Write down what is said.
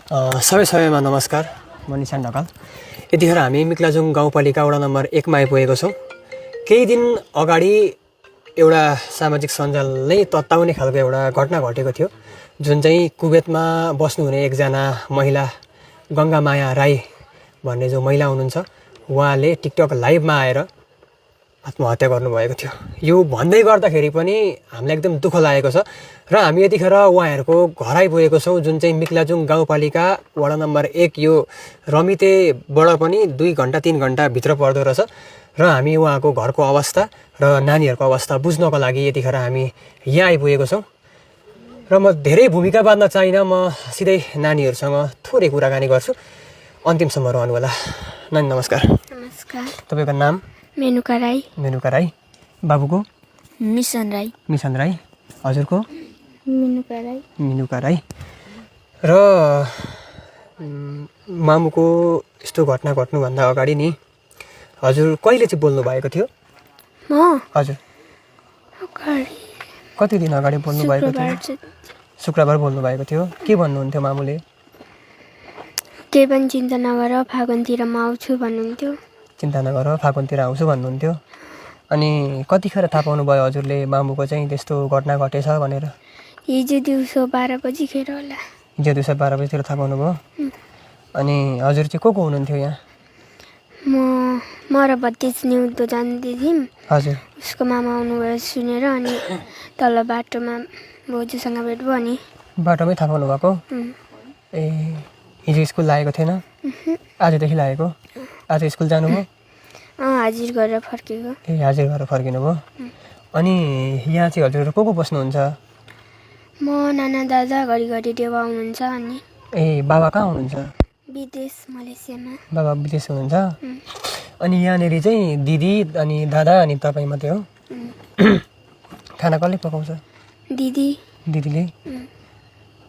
सबैमा नमस्कार। म निशान ढकाल। यतिखेर हामी मिक्लाजुङ गाउँपालिका वडा नम्बर 1 मा आइपुगेको छौँ। केही दिन अगाडि एउटा सामाजिक सञ्जालले तत्ताउने खालको एउटा घटना घटेको थियो, जुन चाहिँ कुवेतमा बस्नुहुने एकजना महिला गङ्गामाया राई भन्ने जो महिला हुनुहुन्छ, उहाँले टिकटक लाइभमा आएर आत्महत्या गर्नुभएको थियो। यो भन्दै गर्दाखेरि पनि हामीलाई एकदम दुःख लागेको छ र हामी यतिखेर उहाँहरूको घर आइपुगेको छौँ, जुन चाहिँ मिक्लाजुङ गाउँपालिका वडा नम्बर 1 यो रमितेबाट पनि 2 घन्टा 3 घन्टा भित्र पर्दो रहेछ। र हामी उहाँको घरको अवस्था र नानीहरूको अवस्था बुझ्नको लागि यतिखेर हामी यहाँ आइपुगेको छौँ। र म धेरै भूमिका बाँध्न चाहिनँ, म सिधै नानीहरूसँग थोरै कुराकानी गर्छु। अन्तिमसम्म रहनु होला। नानी नमस्कार। नमस्कार। तपाईँको नाम? मेनुका राई। मेनुका राई। बाबुको? मिसन राई। मिसन राई। हजुरको? मेनुका राई। मेनुका राई। र मामुको यस्तो घटना घट्नुभन्दा अगाडि नि हजुर कहिले चाहिँ बोल्नु भएको थियो? म हजुर अगाडि कति दिन अगाडि बोल्नु भएको थियो? शुक्रबार बोल्नु भएको थियो। के भन्नुहुन्थ्यो मामुले? केही पनि चिन्ता नगर, फागुनतिर म आउँछु भन्नुहुन्थ्यो। चिन्ता नगर, फागुनतिर आउँछु भन्नुहुन्थ्यो। अनि कतिखेर थाहा पाउनुभयो हजुरले मामुको चाहिँ त्यस्तो घटना घटेछ भनेर? हिजो दिउँसो 12 बजीखेर होला। हिजो दिउँसो 12 बजीतिर थाहा पाउनुभयो? अनि हजुर चाहिँ को हुनुहुन्थ्यो यहाँ? म र भतिज न्युदो जाँदै थियौँ। हजुर। उसको मामा आउनुभयो सुनेर, अनि तल बाटोमा बोजूसँग भेट भयो। अनि बाटोमै थाहा पाउनु भएको? ए, हिजो स्कुल लागेको थिएन? आजदेखि लागेको? आज स्कुल जानुभयो? हाजिर गरेर फर्केको। ए, हाजिर गरेर फर्किनु भयो। अनि यहाँ चाहिँ हजुर को बस्नुहुन्छ? म, नाना, दादा, घरिघरि देवा हुनुहुन्छ। अनि ए, बाबा कहाँ हुनुहुन्छ? विदेश, मलेसियामा। बाबा विदेश हुनुहुन्छ। अनि यहाँनिर चाहिँ दिदी अनि दादा अनि तपाईँ मात्रै हो? खाना कसले पकाउँछ? दिदी। दिदीले?